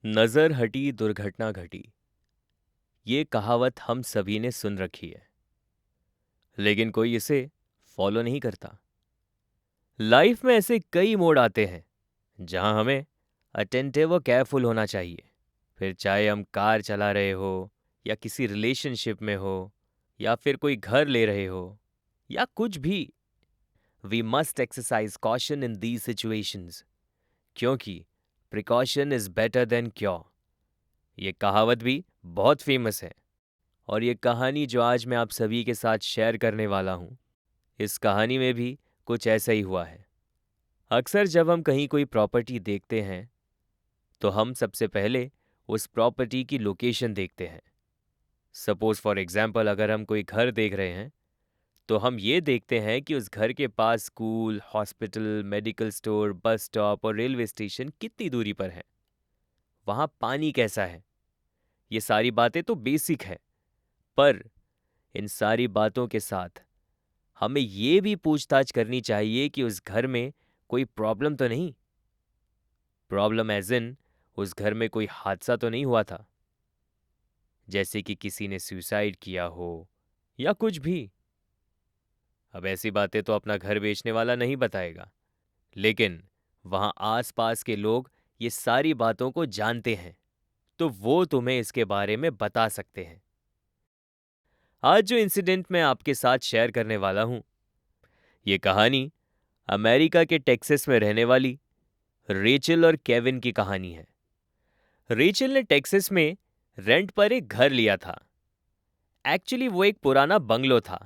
नजर हटी दुर्घटना घटी। ये कहावत हम सभी ने सुन रखी है, लेकिन कोई इसे फॉलो नहीं करता। लाइफ में ऐसे कई मोड़ आते हैं जहां हमें अटेंटिव और केयरफुल होना चाहिए। फिर चाहे हम कार चला रहे हो, या किसी रिलेशनशिप में हो, या फिर कोई घर ले रहे हो, या कुछ भी। We must exercise caution in these situations, क्योंकि precaution is better than cure. ये कहावत भी बहुत फेमस है। और ये कहानी जो आज मैं आप सभी के साथ शेयर करने वाला हूँ, इस कहानी में भी कुछ ऐसा ही हुआ है। अक्सर जब हम कहीं कोई प्रॉपर्टी देखते हैं, तो हम सबसे पहले उस प्रॉपर्टी की लोकेशन देखते हैं। सपोज फॉर एग्जाम्पल, अगर हम कोई घर देख रहे हैं, तो हम ये देखते हैं कि उस घर के पास school, hospital, medical store, bus stop और रेलवे स्टेशन कितनी दूरी पर है। वहाँ पानी कैसा है। ये सारी बातें तो बेसिक है, पर इन सारी बातों के साथ हमें ये भी पूछताछ करनी चाहिए कि उस घर में कोई प्रॉब्लम तो नहीं। प्रॉब्लम एज इन, उस घर में कोई हादसा तो नहीं हुआ था, जैसे कि किसी ने सुसाइड किया हो या कुछ भी। अब ऐसी बातें तो अपना घर बेचने वाला नहीं बताएगा, लेकिन वहां आसपास के लोग ये सारी बातों को जानते हैं, तो वो तुम्हें इसके बारे में बता सकते हैं। आज जो इंसिडेंट मैं आपके साथ शेयर करने वाला हूं, ये कहानी अमेरिका के टेक्सास में रहने वाली रेचल और केविन की कहानी है। रेचल ने टेक्सास में रेंट पर एक घर लिया था। एक्चुअली वो एक पुराना बंगलो था।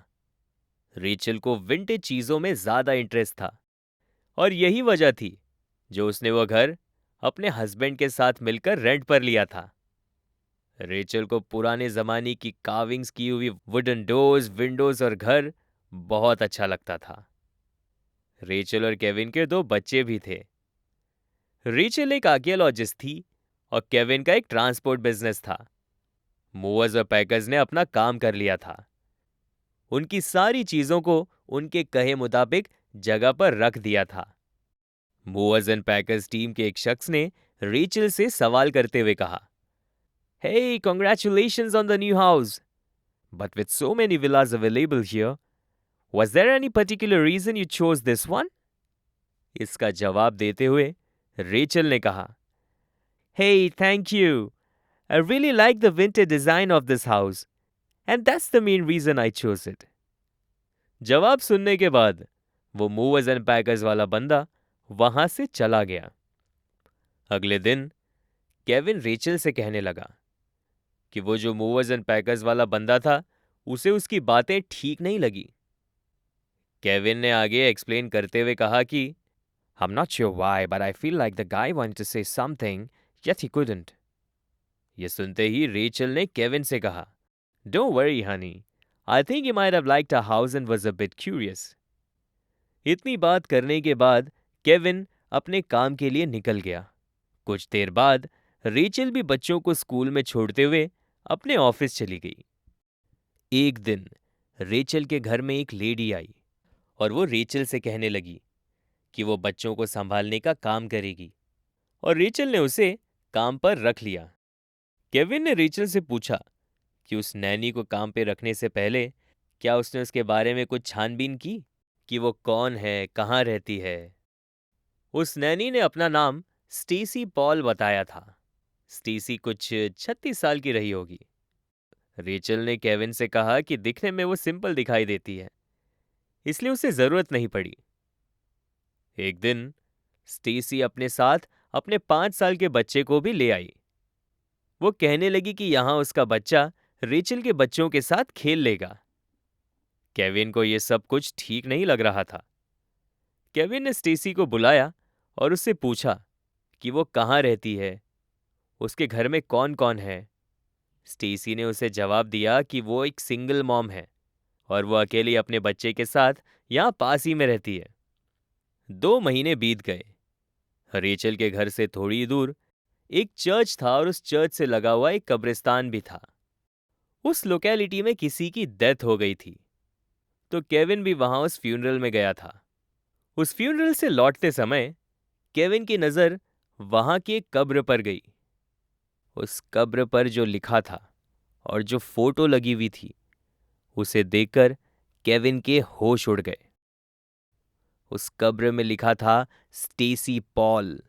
रेचल को विंटेज चीजों में ज्यादा इंटरेस्ट था, और यही वजह थी जो उसने वो घर अपने हस्बैंड के साथ मिलकर रेंट पर लिया था। रेचल को पुराने जमाने की कार्विंग्स की हुई वुडन डोर्स, विंडोज और घर बहुत अच्छा लगता था। रेचल और केविन के दो बच्चे भी थे। रेचल एक आर्कियोलॉजिस्ट थी, और केविन का एक ट्रांसपोर्ट बिजनेस था। मूवर्स और पैकर्स ने अपना काम कर लिया था। उनकी सारी चीजों को उनके कहे मुताबिक जगह पर रख दिया था। मूवर्स एंड पैकर्स टीम के एक शख्स ने रेचल से सवाल करते हुए कहा, "Hey, congratulations on the new house. But with so many villas available here, was there any particular reason you chose this one?" इसका जवाब देते हुए रेचल ने कहा, "Hey, thank you. I really like the vintage design of this house, and that's the main reason I chose it." जवाब सुनने के बाद वो मूवर्स एंड पैकर्स वाला बंदा वहां से चला गया। अगले दिन केविन रेचल से कहने लगा कि वो जो मूवर्स एंड पैकर्स वाला बंदा था, उसे उसकी बातें ठीक नहीं लगी। केविन ने आगे एक्सप्लेन करते हुए कहा कि I'm not sure why, but I feel like the guy wanted to say something, yet he couldn't. ये सुनते ही रेचल ने केविन से कहा, "Don't worry, honey. I think he might have liked our house and was a bit curious." इतनी बात करने के बाद केविन अपने काम के लिए निकल गया। कुछ देर बाद रेचल भी बच्चों को स्कूल में छोड़ते हुए अपने ऑफिस चली गई। एक दिन रेचल के घर में एक लेडी आई, और वो रेचल से कहने लगी कि वो बच्चों को संभालने का काम करेगी, और रेचल ने उसे काम पर रख लिया। केविन ने रेचल से पूछा कि उस नैनी को काम पे रखने से पहले क्या उसने उसके बारे में कुछ छानबीन की, कि वो कौन है, कहाँ रहती है। उस नैनी ने अपना नाम स्टेसी पॉल बताया था। स्टेसी कुछ 36 साल की रही होगी। रेचल ने केविन से कहा कि दिखने में वो सिंपल दिखाई देती है, इसलिए उसे जरूरत नहीं पड़ी। एक दिन स्टेसी अपने साथ अपने 5 साल के बच्चे को भी ले आई। वो कहने लगी कि यहाँ उसका बच्चा रेचल के बच्चों के साथ खेल लेगा। केविन को ये सब कुछ ठीक नहीं लग रहा था। केविन ने स्टेसी को बुलाया और उससे पूछा कि वो कहाँ रहती है, उसके घर में कौन कौन है। स्टेसी ने उसे जवाब दिया कि वो एक सिंगल मॉम है, और वो अकेली अपने बच्चे के साथ यहाँ पास ही में रहती है। 2 महीने बीत गए। रेचल के घर से थोड़ी दूर एक चर्च था, और उस चर्च से लगा हुआ एक कब्रिस्तान भी था। उस लोकेलिटी में किसी की डेथ हो गई थी, तो केविन भी वहां उस फ्यूनरल में गया था। उस फ्यूनरल से लौटते समय केविन की नजर वहां की एक कब्र पर गई। उस कब्र पर जो लिखा था और जो फोटो लगी हुई थी, उसे देखकर केविन के होश उड़ गए। उस कब्र में लिखा था स्टेसी पॉल,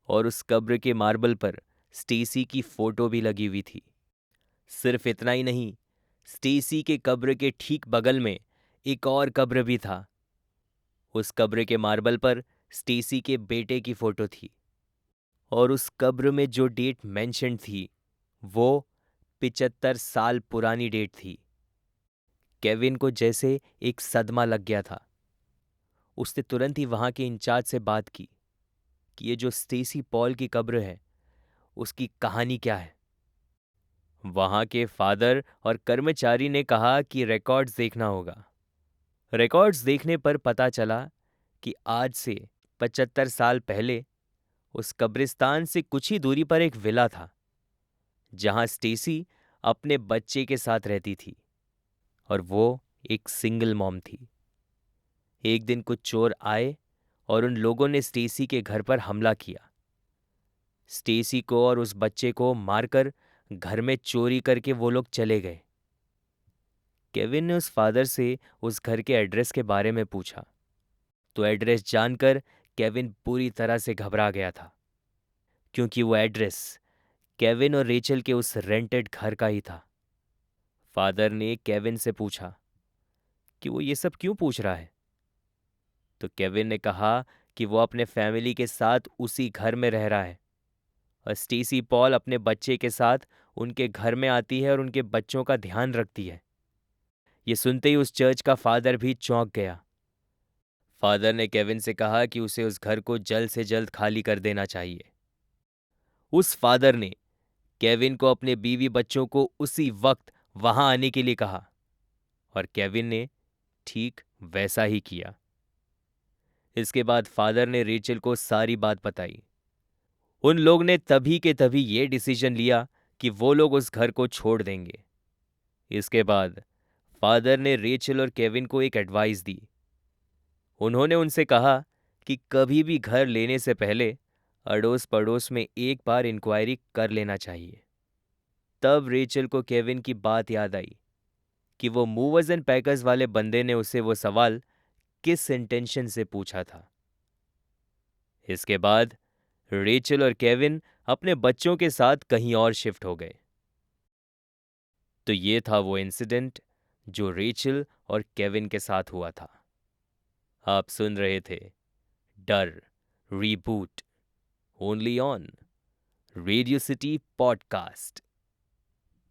और उस कब्र के मार्बल पर स्टेसी की फोटो भी लगी हुई थी। सिर्फ इतना ही नहीं, स्टेसी के कब्र के ठीक बगल में एक और कब्र भी था। उस कब्र के मार्बल पर स्टेसी के बेटे की फोटो थी, और उस कब्र में जो डेट मेंशन थी वो 75 साल पुरानी डेट थी। केविन को जैसे एक सदमा लग गया था। उसने तुरंत ही वहां के इंचार्ज से बात की कि ये जो स्टेसी पॉल की कब्र है, उसकी कहानी क्या है। वहां के फादर और कर्मचारी ने कहा कि रिकॉर्ड्स देखना होगा। रिकॉर्ड्स देखने पर पता चला कि आज से 75 साल पहले उस कब्रिस्तान से कुछ ही दूरी पर एक विला था, जहां स्टेसी अपने बच्चे के साथ रहती थी, और वो एक सिंगल मॉम थी। एक दिन कुछ चोर आए और उन लोगों ने स्टेसी के घर पर हमला किया। स्टेसी को और उस बच्चे को मारकर घर में चोरी करके वो लोग चले गए। केविन ने उस फादर से उस घर के एड्रेस के बारे में पूछा, तो एड्रेस जानकर केविन पूरी तरह से घबरा गया था, क्योंकि वो एड्रेस केविन और रेचल के उस रेंटेड घर का ही था। फादर ने केविन से पूछा कि वो ये सब क्यों पूछ रहा है। तो केविन ने कहा कि वो अपने फैमिली के साथ उसी घर में रह रहा है, और स्टेसी पॉल अपने बच्चे के साथ उनके घर में आती है और उनके बच्चों का ध्यान रखती है। ये सुनते ही उस चर्च का फादर भी चौंक गया। फादर ने केविन से कहा कि उसे उस घर को जल्द से जल्द खाली कर देना चाहिए। उस फादर ने केविन को अपने बीवी बच्चों को उसी वक्त वहां आने के लिए कहा, और केविन ने ठीक वैसा ही किया। इसके बाद फादर ने रेचल को सारी बात बताई। उन लोग ने तभी के तभी ये डिसीजन लिया कि वो लोग उस घर को छोड़ देंगे। इसके बाद फादर ने रेचल और केविन को एक एडवाइस दी। उन्होंने उनसे कहा कि कभी भी घर लेने से पहले अड़ोस पड़ोस में एक बार इंक्वायरी कर लेना चाहिए। तब रेचल को केविन की बात याद आई कि वो मूवर्स एंड पैकर्स वाले बंदे ने उसे वो सवाल किस इंटेंशन से पूछा था। इसके बाद रेचल और केविन अपने बच्चों के साथ कहीं और शिफ्ट हो गए। तो ये था वो इंसिडेंट जो रेचल और केविन के साथ हुआ था। आप सुन रहे थे डर reboot, only on radio city podcast.